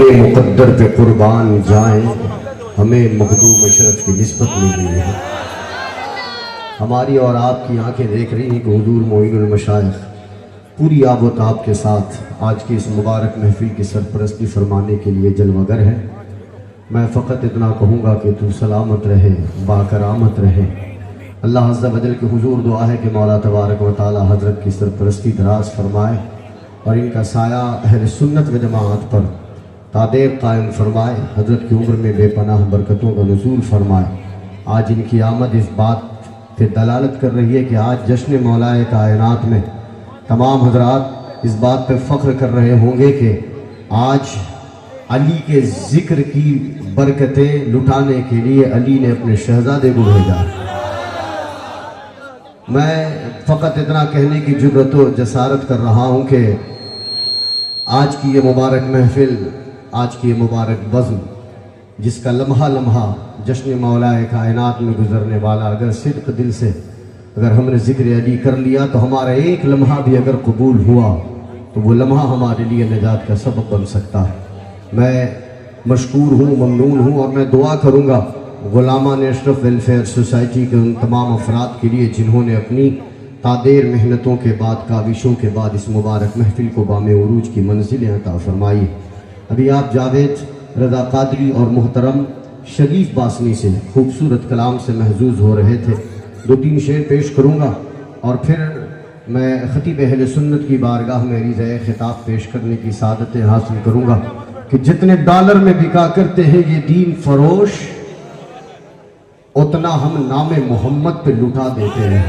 मुक़द्दर पे कुर्बान जाएं, हमें मखदूम अशरफ की निस्बत मिली है। हमारी और आपकी आंखें देख रही हैं कि हुजूर मोइनुल मशाइख पूरी आबोताब के साथ आज की इस मुबारक महफिल की सरपरस्ती फरमाने के लिए जलवागर है। मैं फ़कत इतना कहूँगा कि तू सलामत रहे, बाकरामत रहे। अल्लाह अज़्ज़ा वजल के हुजूर दुआ है कि मौला तबारक व तआला हज़रत की सरपरस्ती दराज फरमाए और इनका साया अहले सुन्नत व जमाअत पर तादेर कायम फरमाए। हज़रत की उम्र में बेपनाह बरकतों का नुज़ूल फरमाए। आज इनकी आमद इस बात पे दलालत कर रही है कि आज जश्न मौलाए कायनात में तमाम हजरात इस बात पे फ़ख्र कर रहे होंगे कि आज अली के ज़िक्र की बरकतें लुटाने के लिए अली ने अपने शहज़ादे को भेजा। मैं फ़कत इतना कहने की जुर्रत व जसारत कर रहा हूँ कि आज की ये मुबारक महफिल, आज की ये मुबारक बज़्म, जिसका लम्हा लम्हा जश्न मौलाए कायनात में गुजरने वाला, अगर सिद्क़ दिल से अगर हमने ज़िक्र अली कर लिया तो हमारा एक लम्हा भी अगर कबूल हुआ तो वो लम्हा हमारे लिए निजात का सबब बन सकता है। मैं मशकूर हूँ, ममनून हूँ और मैं दुआ करूँगा ग़ुलामान अशरफ वेलफेयर सोसाइटी के उन तमाम अफराद के लिए जिन्होंने अपनी तादेर मेहनतों के बाद, काविशों के बाद इस मुबारक महफिल को बामे उरूज की मंजिलें अता फरमाई। अभी आप जावेद रज़ा क़ादरी और मोहतरम शरीफ बासनी से खूबसूरत कलाम से महजूज हो रहे थे। दो तीन शेर पेश करूँगा और फिर मैं ख़तीब अहले सुन्नत की बारगाह में रिज़ाए खिताब पेश करने की सादतें हासिल करूँगा कि जितने डॉलर में बिका करते हैं ये दीन फरोश, उतना हम नाम मोहम्मद पे लुटा देते हैं।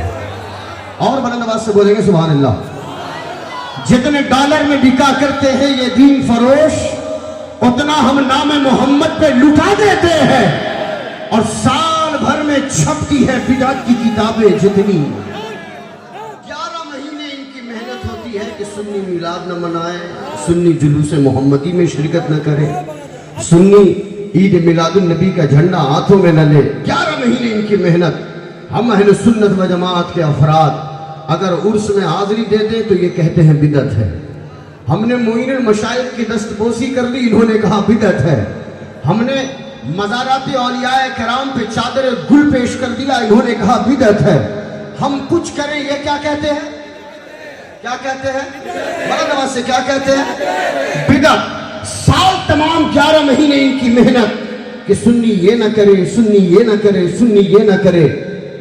और बुलंद आवाज से बोलेंगे सुभान अल्लाह। जितने डॉलर में बिका करते हैं ये दीन फरोश, उतना हम नाम मोहम्मद पे लुटा देते हैं। और साल भर में छपती है बिदअत की किताबें जितनी, 11 महीने इनकी मेहनत होती है कि सुन्नी मिलाद न मनाए, सुन्नी जुलूस मोहम्मदी में शिरकत न करे, सुन्नी ईद मिलादुन नबी का झंडा हाथों में न ले। 11 महीने इनकी मेहनत। हम अहले सुन्नत व जमाअत के अफराद अगर उर्स में हाजिरी देते तो ये कहते हैं बिदअत है। हमने मोइनुल मशाइख की दस्तबोसी कर ली, इन्होंने कहा बिदअत है। हमने मज़ारात औलियाए किराम पे चादर गुल पेश कर दिया, इन्होंने कहा बिदअत है। हम कुछ करें, ये क्या कहते हैं? क्या कहते हैं? बड़ा नवाज से क्या कहते हैं? बिदअत। साल तमाम 11 महीने इनकी मेहनत कि सुन्नी ये ना करे, सुन्नी ये ना करे, सुन्नी ये ना करे।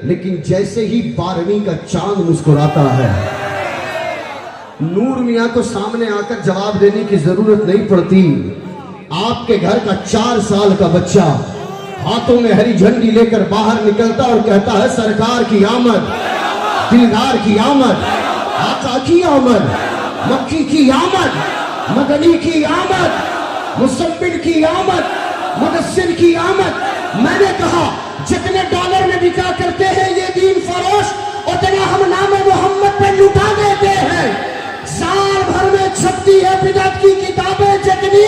लेकिन जैसे ही 12वीं का चांद मुस्कुराता है, नूर मियाँ को सामने आकर जवाब देने की जरूरत नहीं पड़ती। आपके घर का 4 साल का बच्चा हाथों में हरी झंडी लेकर बाहर निकलता और कहता है सरकार की आमद, दिलदार की आमद, आका की आमद, मक्की की आमद, मदनी की आमद, मुसम्मिल की आमद, मुदस्सिर की आमद। मैंने कहा जितने डॉलर में बिका करते हैं ये दीन फरोश, उतना हम नाम मोहम्मद पे लुटा देते हैं। साल भर में छपती है बिदअत की किताबें जितनी,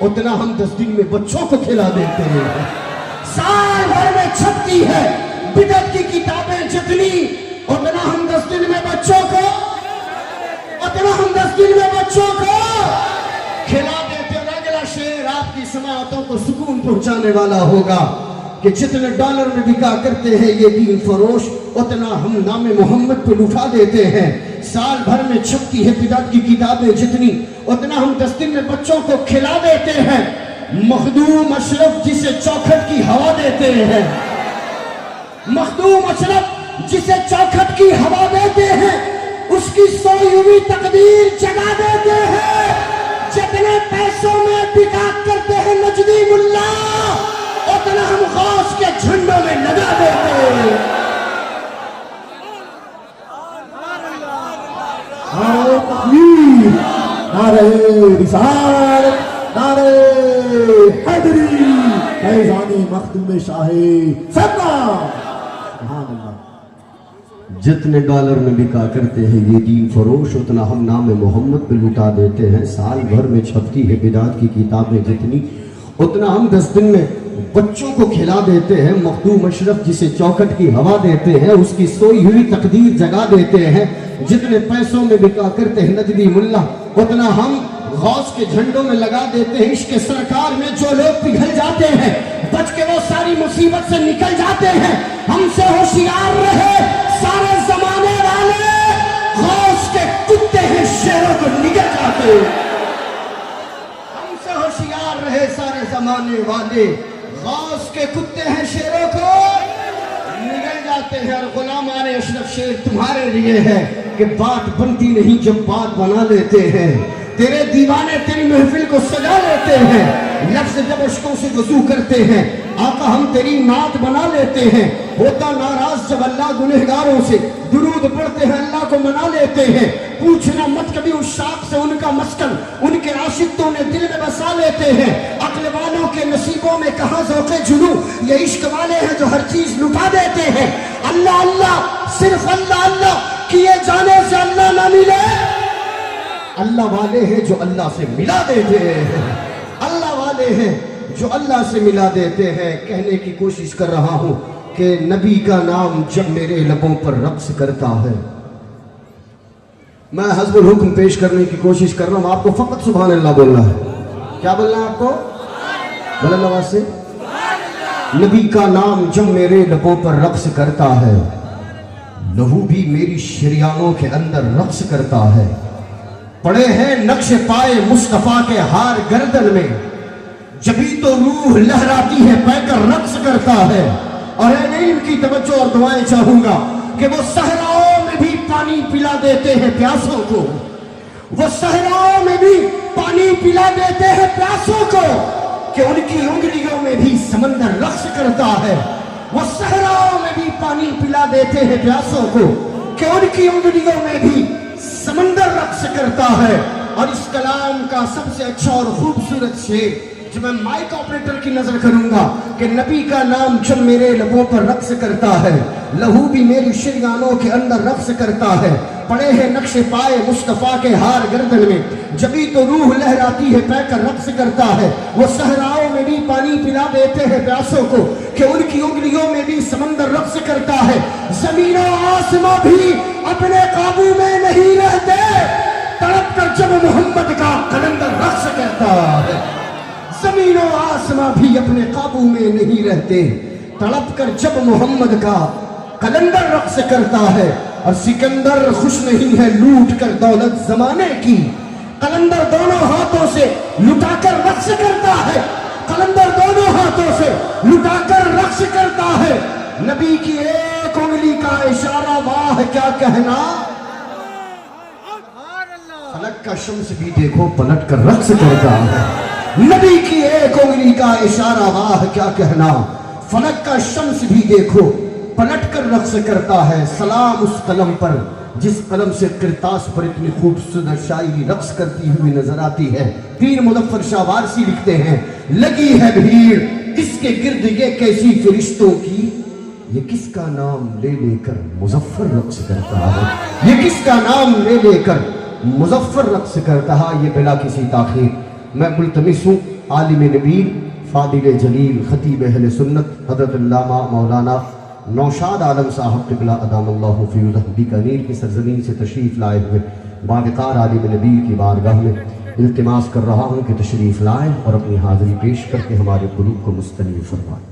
उतना हम 10 दिन में बच्चों को खिला देते हैं। साल भर में छपती है बिदअत की किताबें जितनी, उतना हम 10 दिन में बच्चों को खिला देते हैं। अगला शेर आपकी समाअतों को सुकून पहुंचाने वाला होगा कि जितने डॉलर में बिका करते हैं ये दीन फरोश, उतना हम नाम मोहम्मद पे लुटा देते हैं। साल भर में छपती है बिदअत की किताबें जितनी, उतना हम 10 दिन में बच्चों को खिला देते हैं। मखदूम अशरफ जिसे चौखट की हवा देते हैं, मखदूम अशरफ जिसे चौखट की हवा देते हैं, उसकी सोई हुई तकदीर जगा देते हैं। जितने पैसों में बिका करते हैं नजदी मुल्ला, उतना हम गौस के झंडों में लगा देते हैं। नारे तकबीर, नारे रिसालत, नारे हैदरी, फैज़ानी मखदूम शाहे सल्लल्लाहु। जितने डॉलर में बिका करते हैं ये दीन फरोश, उतना हम नाम मोहम्मद पे लुटा देते हैं। साल भर में छपती है बिदअत की किताबें जितनी, उतना हम 10 दिन में बच्चों को खिला देते हैं। मखदूम अशरफ जिसे चौखट की हवा देते हैं, उसकी सोई हुई तकदीर जगा देते हैं। जितने पैसों में बिका करते हैं नजदी मुल्ला, उतना हम غوث کے جھنڈوں میں لگا دیتے ہیں. عشق سرکار میں جو لوگ پگھل جاتے ہیں بچ کے وہ ساری مصیبت سے نکل جاتے ہیں. ہم سے ہوشیار رہے سارے زمانے والے، غوث کے کتے ہیں شیروں کو نگل جاتے ہیں. ہم سے ہوشیار رہے سارے زمانے والے، غوث کے کتے ہیں شیروں کو نگل جاتے ہیں. اور غلامان اشرف شیر تمہارے لیے ہے کہ بات بنتی نہیں جب بات بنا لیتے ہیں. تیرے دیوانے تیری محفل کو سجا لیتے ہیں، لفظ جب عشقوں سے وضو کرتے ہیں آقا ہم تیری نعت بنا لیتے ہیں. ہوتا ناراض جب اللہ گنہگاروں سے درود پڑھتے ہیں اللہ کو منا لیتے ہیں. پوچھنا مت کبھی اس شاخ سے ان کا مسکن، ان کے عاشق تو انہیں دل میں بسا لیتے ہیں. عقل والوں کے نصیبوں میں کہاں ذوق جنوں، یہ عشق والے ہیں جو ہر چیز لٹا دیتے ہیں. اللہ اللہ صرف اللہ اللہ کیے جانے سے اللہ نہ ملے. اللہ والے ہیں جو اللہ سے ملا دیتے ہیں، اللہ والے ہیں جو اللہ سے ملا دیتے ہیں. کہنے کی کوشش کر رہا ہوں کہ نبی کا نام جب میرے لبوں پر رقص کرتا ہے، میں حسب الحکم پیش کرنے کی کوشش کر رہا ہوں. آپ کو فقط سبحان اللہ بولنا ہے. کیا بولنا ہے آپ کو؟ بلند آواز سے. نبی کا نام جب میرے لبوں پر رقص کرتا ہے، لہو بھی میری شریانوں کے اندر رقص کرتا ہے. پڑے ہیں نقش پائے مصطفیٰ کے ہار گردن میں، جبھی تو روح لہراتی ہے پہ کر رقص کرتا ہے. اور اے نہیں ان کی توجہ اور دعائیں چاہوں گا کہ وہ صحراؤں میں بھی پانی پلا دیتے ہیں پیاسوں کو، وہ صحراؤں میں بھی پانی پلا دیتے ہیں پیاسوں کو، کہ ان کی انگلیوں میں بھی سمندر رقص کرتا ہے. وہ صحراؤں میں بھی پانی پلا دیتے ہیں پیاسوں کو، کہ ان کی انگلیوں میں بھی سمندر رقص کرتا ہے. اور اس کلام کا سب سے اچھا اور خوبصورت شعر جو میں مائک آپریٹر کی نظر کروں گا کہ نبی کا نام جب میرے لبوں پر رقص کرتا ہے، لہو بھی میری شریانوں کے اندر رقص کرتا ہے. پڑے ہیں نقش پائے مصطفیٰ کے ہار گردن میں، جبھی تو روح لہراتی ہے پہ کر رقص کرتا ہے. وہ صحراؤں میں بھی پانی پلا دیتے ہیں پیاسوں کو، کہ ان کی انگلیوں میں بھی سمندر رقص کرتا ہے. زمین و آسماں بھی اپنے قابو میں نہیں رہتے، تڑپ کر جب محمد کا قلندر رقص کرتا ہے. زمین و آسماں بھی اپنے قابو میں نہیں رہتے، تڑپ کر جب محمد کا قلندر رقص کرتا ہے. اور سکندر خوش نہیں ہے لوٹ کر دولت زمانے کی، قلندر دونوں ہاتھوں سے لٹا کر رقص کرتا ہے. قلندر دونوں ہاتھوں سے لٹا کر رقص کرتا ہے. نبی کی ایک انگلی کا اشارہ واہ کیا کہنا، فلک کا شمس بھی دیکھو پلٹ کر رقص کرتا ہے. نبی کی ایک انگلی کا اشارہ واہ کیا کہنا، فلک کا شمس بھی دیکھو پلٹ کر رقص کرتا ہے. سلام اس قلم پر جس قلم سے کرتاس پر اتنی خوبصورت شاعری رقص کرتی ہوئی نظر آتی ہے. پیر مظفر شاہ وارسی لکھتے ہیں، لگی ہے بھیڑ اس کے گرد یہ کیسی فرشتوں کی، یہ کس کا نام لے لے کر مظفر رقص کرتا ہے. یہ کس کا نام لے لے کر مظفر رقص کرتا ہے. یہ بلا کسی تاخیر میں ملتمس ہوں عالم نبیل فاضل جلیل خطیب اہل سنت حضرت علامہ مولانا نوشاد عالم صاحب قبلہ ادام اللہ فیضہ بیکانیر کی سرزمین سے تشریف لائے ہوئے باوقار عالم نبیل کی بارگاہ میں التماس کر رہا ہوں کہ تشریف لائیں اور اپنی حاضری پیش کر کے ہمارے قلوب کو مستنیر فرمائیں.